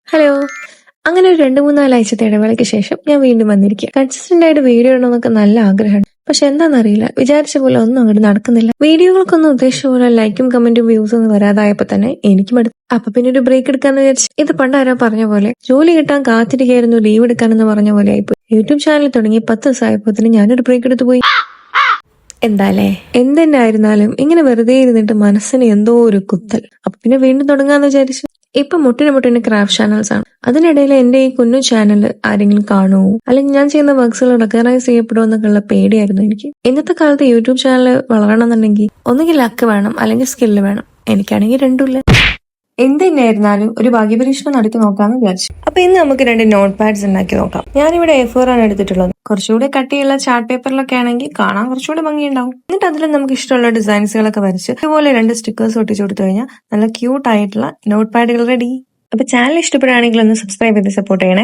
Hello. അങ്ങനെ ഒരു 2-3-4 ആഴ്ചത്തെ ഇടവേളയ്ക്ക് ശേഷം ഞാൻ വീണ്ടും വന്നിരിക്കുക. കൺസിസ്റ്റന്റ് ആയിട്ട് വീഡിയോ ഇടണമെന്നൊക്കെ നല്ല ആഗ്രഹമാണ്. പക്ഷെ എന്താണെന്നറിയില്ല, വിചാരിച്ച പോലെ ഒന്നും അങ്ങോട്ട് നടക്കുന്നില്ല. വീഡിയോകൾക്കൊന്നും ഉദ്ദേശിച്ച പോലെ ലൈക്കും കമന്റും വ്യൂസും ഒന്നും വരാതായപ്പോ തന്നെ എനിക്ക് മടുത്തു. അപ്പൊ പിന്നെ ഒരു ബ്രേക്ക് എടുക്കാന്ന് വിചാരിച്ചു. ഇത് പണ്ടാരോ പറഞ്ഞ പോലെ ജോലി കിട്ടാൻ കാത്തിരിക്കായിരുന്നു ലീവ് എടുക്കാനെന്ന് പറഞ്ഞ പോലെ ആയിപ്പോയി. യൂട്യൂബ് ചാനൽ തുടങ്ങി 10 ദിവസമായപ്പോ ഞാനൊരു ബ്രേക്ക് എടുത്തു പോയി. എന്താലേ, എന്തെന്നെ ആയിരുന്നാലും ഇങ്ങനെ വെറുതെ ഇരുന്നിട്ട് മനസ്സിന് എന്തോ ഒരു കുത്തൽ. അപ്പൊ പിന്നെ വീണ്ടും തുടങ്ങാന്ന് വിചാരിച്ചു. ഇപ്പൊ മുട്ടിന് ക്രാഫ്റ്റ് ചാനൽസ് ആണ്. അതിനിടയിൽ എന്റെ ഈ കുഞ്ഞു ചാനൽ ആരെങ്കിലും കാണുമോ, അല്ലെങ്കിൽ ഞാൻ ചെയ്യുന്ന വർക്ക്സുകൾ റെക്കഗ്നൈസ് ചെയ്യപ്പെടുമോ എന്നൊക്കെയുള്ള പേടിയായിരുന്നു എനിക്ക്. ഇന്നത്തെ കാലത്ത് യൂട്യൂബ് ചാനൽ വളരണമെന്നുണ്ടെങ്കിൽ ഒന്നുകിൽ ലക്ക് വേണം, അല്ലെങ്കിൽ സ്കില്ല് വേണം. എനിക്കാണെങ്കിൽ രണ്ടുമില്ല. എന്ത് തന്നെയായിരുന്നാലും ഒരു ഭാഗ്യപരീക്ഷണം നടത്തി നോക്കാന്ന് വിചാരിച്ചു. അപ്പൊ ഇന്ന് നമുക്ക് 2 നോട്ട് പാഡ്സ് ഉണ്ടാക്കി നോക്കാം. ഞാനിവിടെ A4 ആണ് എടുത്തിട്ടുള്ളത്. കുറച്ചുകൂടെ കട്ടിയുള്ള ചാർട്ട് പേപ്പറിലൊക്കെ ആണെങ്കിൽ കാണാൻ കുറച്ചുകൂടെ ഭംഗിയുണ്ടാവും. എന്നിട്ട് അതിൽ നമുക്ക് ഇഷ്ടമുള്ള ഡിസൈൻസുകളൊക്കെ വരച്ച് ഇതുപോലെ 2 സ്റ്റിക്കേഴ്സ് ഒട്ടിച്ചു കൊടുത്തു കഴിഞ്ഞാൽ നല്ല ക്യൂട്ട് ആയിട്ടുള്ള നോട്ട് പാഡുകൾ റെഡി. അപ്പൊ ചാനൽ ഇഷ്ടപ്പെടുകയാണെങ്കിൽ ഒന്ന് സബ്സ്ക്രൈബ് ചെയ്ത് സപ്പോർട്ട് ചെയ്യണേ.